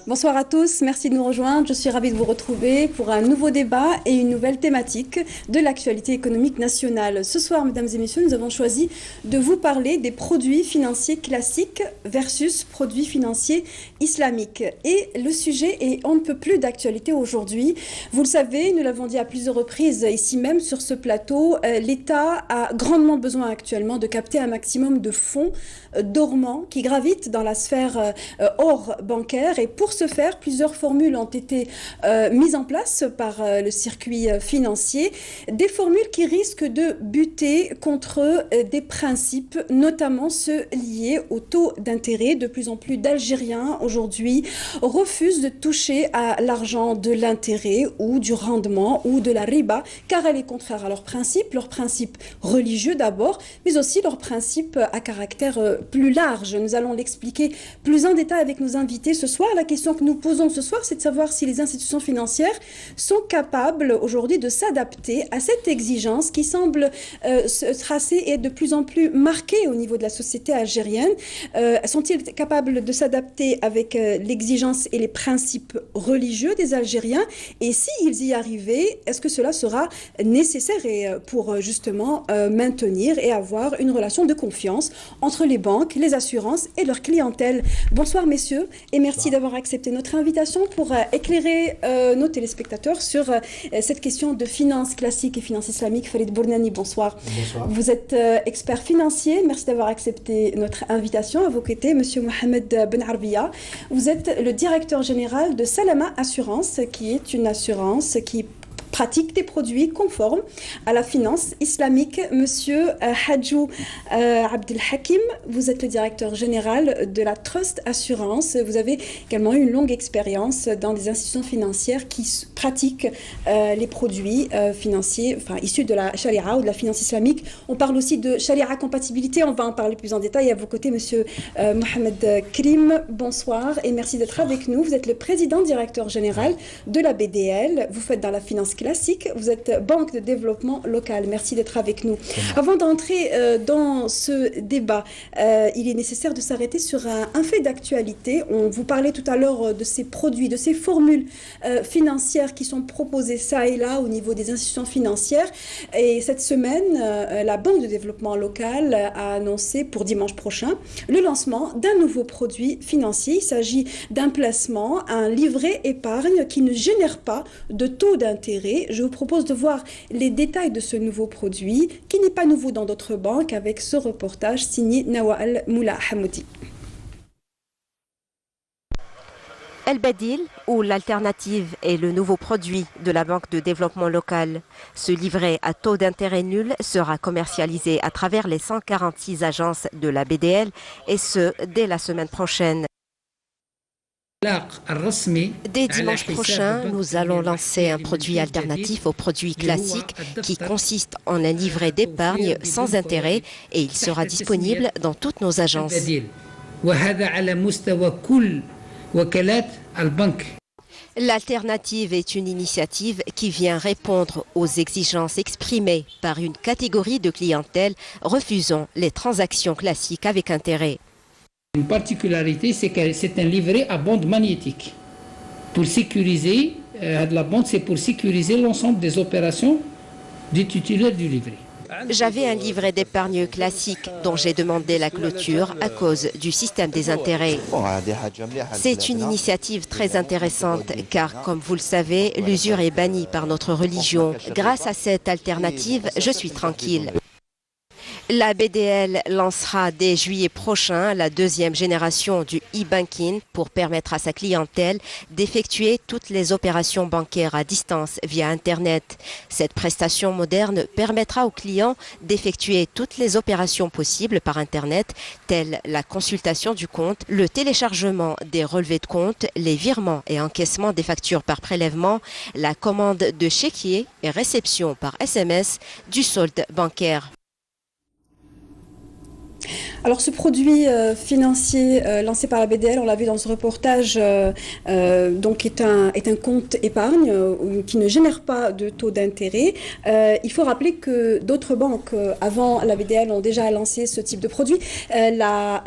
Bonsoir à tous, merci de nous rejoindre. Je suis ravie de vous retrouver pour un nouveau débat et une nouvelle thématique de l'actualité économique nationale. Ce soir, mesdames et messieurs, nous avons choisi de vous parler des produits financiers classiques versus produits financiers islamiques. Et le sujet est on ne peut plus d'actualité aujourd'hui. Vous le savez, nous l'avons dit à plusieurs reprises ici même sur ce plateau, l'État a grandement besoin actuellement de capter un maximum de fonds dormants qui gravitent dans la sphère hors bancaire. Et pour ce faire, plusieurs formules ont été mises en place par le circuit financier. Des formules qui risquent de buter contre des principes, notamment ceux liés au taux d'intérêt. De plus en plus d'Algériens aujourd'hui refusent de toucher à l'argent de l'intérêt ou du rendement ou de la riba, car elle est contraire à leurs principes religieux d'abord, mais aussi leurs principes à caractère plus large. Nous allons l'expliquer plus en détail avec nos invités ce soir. La question que nous posons ce soir, c'est de savoir si les institutions financières sont capables aujourd'hui de s'adapter à cette exigence qui semble se tracer et de plus en plus marquée au niveau de la société algérienne. Sont-ils capables de s'adapter avec l'exigence et les principes religieux des Algériens? Et s'ils y arrivaient, est-ce que cela sera nécessaire pour justement maintenir et avoir une relation de confiance entre les banques, les assurances et leur clientèle? Bonsoir messieurs et merci d'avoir accepté notre invitation pour éclairer nos téléspectateurs sur cette question de finances classiques et finances islamiques. Farid Bournani, bonsoir. Bonsoir. Vous êtes expert financier, merci d'avoir accepté notre invitation. À vos côtés, monsieur Mohamed Ben Arbia, vous êtes le directeur général de Salama Assurance, qui est une assurance qui pratique des produits conformes à la finance islamique. Monsieur Hadjou Abdelhakim, vous êtes le directeur général de la Trust Assurance. Vous avez également eu une longue expérience dans des institutions financières qui pratiquent les produits financiers issus de la charia ou de la finance islamique. On parle aussi de charia compatibilité, on va en parler plus en détail. À vos côtés, monsieur Mohamed Krim, bonsoir et merci d'être avec nous. Vous êtes le président directeur général de la BDL. Vous faites dans la finance classique, vous êtes banque de développement local. Merci d'être avec nous. Avant d'entrer dans ce débat, il est nécessaire de s'arrêter sur un fait d'actualité. On vous parlait tout à l'heure de ces produits, de ces formules financières qui sont proposées ça et là au niveau des institutions financières. Et cette semaine, la banque de développement local a annoncé pour dimanche prochain le lancement d'un nouveau produit financier. Il s'agit d'un placement, un livret épargne qui ne génère pas de taux d'intérêt. Je vous propose de voir les détails de ce nouveau produit qui n'est pas nouveau dans d'autres banques avec ce reportage signé Nawal Moula Hamoudi. El Badil, ou l'alternative, est le nouveau produit de la Banque de développement local. Ce livret à taux d'intérêt nul sera commercialisé à travers les 146 agences de la BDL et ce, dès la semaine prochaine. Dès dimanche prochain, nous allons lancer un produit alternatif aux produits classiques qui consiste en un livret d'épargne sans intérêt et il sera disponible dans toutes nos agences. L'alternative est une initiative qui vient répondre aux exigences exprimées par une catégorie de clientèle refusant les transactions classiques avec intérêt. Une particularité, c'est que c'est un livret à bande magnétique. Pour sécuriser, la bande, c'est pour sécuriser l'ensemble des opérations du titulaire du livret. J'avais un livret d'épargne classique dont j'ai demandé la clôture à cause du système des intérêts. C'est une initiative très intéressante car, comme vous le savez, l'usure est bannie par notre religion. Grâce à cette alternative, je suis tranquille. La BDL lancera dès juillet prochain la deuxième génération du e-banking pour permettre à sa clientèle d'effectuer toutes les opérations bancaires à distance via Internet. Cette prestation moderne permettra aux clients d'effectuer toutes les opérations possibles par Internet, telles la consultation du compte, le téléchargement des relevés de compte, les virements et encaissements des factures par prélèvement, la commande de chéquier et réception par SMS du solde bancaire. Alors ce produit financier lancé par la BDL, on l'a vu dans ce reportage, donc est un compte épargne qui ne génère pas de taux d'intérêt. Il faut rappeler que d'autres banques avant la BDL ont déjà lancé ce type de produit. La